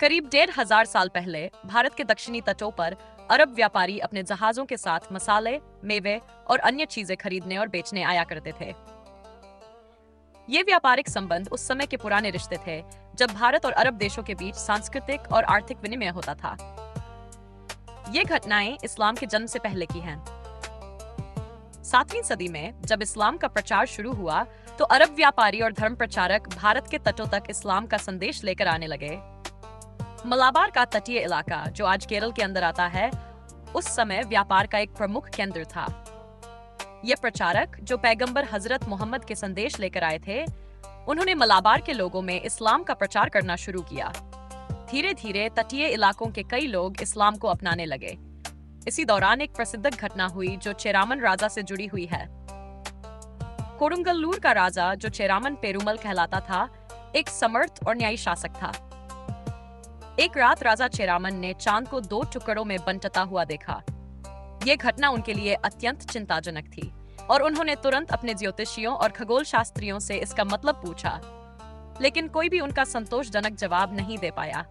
करीब 1500 साल पहले भारत के दक्षिणी तटों पर अरब व्यापारी अपने जहाजों के साथ मसाले, मेवे और अन्य चीजें खरीदने और बेचने आया करते थे। ये व्यापारिक संबंध उस समय के पुराने रिश्ते थे जब भारत और अरब देशों के बीच सांस्कृतिक और आर्थिक विनिमय होता था। ये घटनाएं इस्लाम के जन्म से पहले की हैं। 7वीं सदी में जब इस्लाम का प्रचार शुरू हुआ तो अरब व्यापारी और धर्म प्रचारक भारत के तटों तक इस्लाम का संदेश लेकर आने लगे। मलाबार का तटीय इलाका, जो आज केरल के अंदर आता है, उस समय व्यापार का एक प्रमुख केंद्र था। ये प्रचारक, जो पैगंबर हजरत मोहम्मद के संदेश लेकर आए थे, उन्होंने मलाबार के लोगों में इस्लाम का प्रचार करना शुरू किया। धीरे धीरे तटीय इलाकों के कई लोग इस्लाम को अपनाने लगे। इसी दौरान एक प्रसिद्ध घटना हुई जो चेरामन राजा से जुड़ी हुई है। कोडुंगल्लूर का राजा, जो चेरामन पेरुमल कहलाता था, एक समर्थ और न्यायी शासक था। एक रात राजा चेरामन ने चांद को 2 टुकड़ों में बंटता हुआ देखा। ये घटना उनके लिए अत्यंत चिंताजनक थी और उन्होंने तुरंत अपने ज्योतिषियों और खगोल शास्त्रियों से इसका मतलब पूछा, लेकिन कोई भी उनका संतोषजनक जवाब नहीं दे पाया।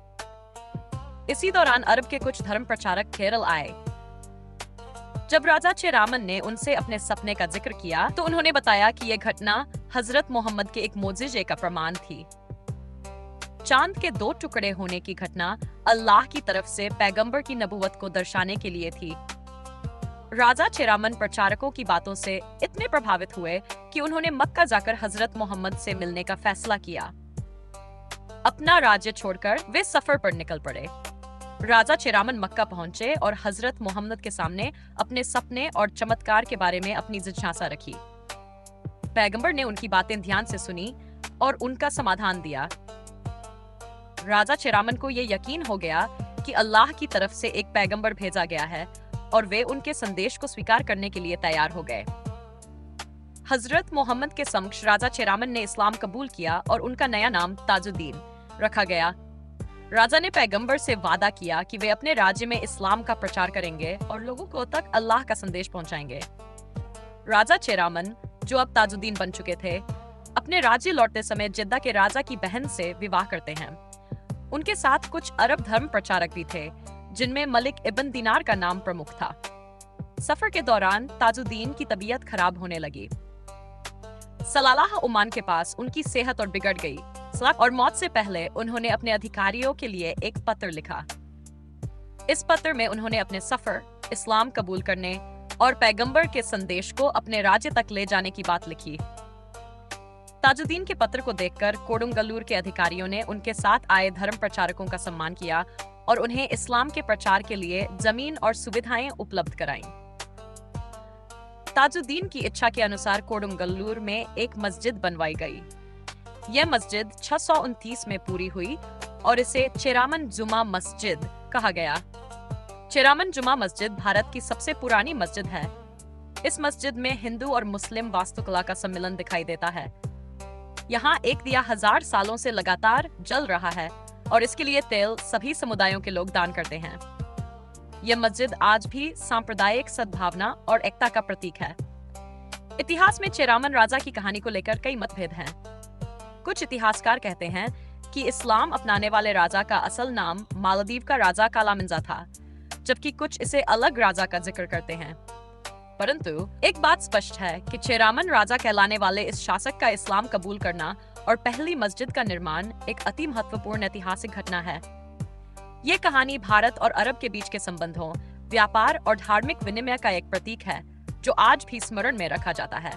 इसी दौरान अरब के कुछ धर्म प्रचारक केरल आए। जब राजा चेरामन ने उनसे अपने सपने का जिक्र किया तो उन्होंने बताया कि यह घटना हजरत मोहम्मद के एक मोजिजे का प्रमाण थी। चांद के 2 टुकड़े होने की घटना अल्लाह की तरफ से पैगंबर की नबुवत को दर्शाने के लिए थी। राजा चेरामन प्रचारकों की बातों से इतने प्रभावित हुए कि उन्होंने मक्का जाकर हजरत मोहम्मद से मिलने का फैसला किया। अपना राज्य छोड़कर वे सफर पर निकल पड़े। राजा चेरामन मक्का पहुंचे और हजरत मोहम्मद के सामने अपने सपने और चमत्कार के बारे में अपनी जिज्ञासा रखी। पैगंबर ने उनकी बातें ध्यान से सुनी और उनका समाधान दिया। राजा चेरामन को यह यकीन हो गया कि अल्लाह की तरफ से एक पैगंबर भेजा गया है और वे उनके संदेश को स्वीकार करने के लिए तैयार हो गए। हजरत मोहम्मद के समक्ष राजा चेरामन ने इस्लाम कबूल किया और उनका नया नाम ताजुद्दीन रखा गया। राजा ने पैगंबर से वादा किया कि वे अपने राज्य में इस्लाम का प्रचार करेंगे और लोगों को तक अल्लाह का संदेश पहुंचाएंगे। राजा चेरामन, जो अब ताजुद्दीन बन चुके थे, अपने राज्य लौटते समय जिद्दा के राजा की बहन से विवाह करते हैं। उनके साथ कुछ अरब धर्म प्रचारक भी थे, जिनमें मलिक इब्न दीनार का नाम प्रमुख था। सफर के दौरान ताजुद्दीन की तबीयत खराब होने लगी। सलालाह ओमान के पास उनकी सेहत और बिगड़ गई और मौत से पहले उन्होंने अपने अधिकारियों के लिए एक पत्र लिखा। इस पत्र में उन्होंने अपने सफर, इस्लाम कबूल करने और पैगंबर के संदेश को अपने राज्य तक ले जाने की बात लिखी। ताजुद्दीन के पत्र को देखकर कोडुंगल्लूर के अधिकारियों ने उनके साथ आए धर्म प्रचारकों का सम्मान किया और उन्हें इस्लाम के प्रचार के लिए जमीन और सुविधाएं उपलब्ध कराईं। ताजुद्दीन की इच्छा के अनुसार कोडुंगल्लूर में एक मस्जिद बनवाई गई। यह मस्जिद 629 में पूरी हुई और इसे चेरामन जुमा मस्जिद कहा गया। चेरामन जुमा मस्जिद भारत की सबसे पुरानी मस्जिद है। इस मस्जिद में हिंदू और मुस्लिम वास्तुकला का सम्मिलन दिखाई देता है। यहाँ एक दिया 1000 सालों से लगातार जल रहा है और इसके लिए तेल सभी समुदायों के लोग दान करते हैं। यह मस्जिद आज भी सांप्रदायिक सद्भावना और एकता का प्रतीक है। इतिहास में चेरामन राजा की कहानी को लेकर कई मतभेद हैं। कुछ इतिहासकार कहते हैं कि इस्लाम अपनाने वाले राजा का असल नाम मालदीव का राजा कालामिंजा था, जबकि कुछ इसे अलग राजा का जिक्र करते हैं। परंतु एक बात स्पष्ट है कि चेरामन राजा कहलाने वाले इस शासक का इस्लाम कबूल करना और पहली मस्जिद का निर्माण एक अति महत्वपूर्ण ऐतिहासिक घटना है। ये कहानी भारत और अरब के बीच के संबंधों, व्यापार और धार्मिक विनिमय का एक प्रतीक है, जो आज भी स्मरण में रखा जाता है।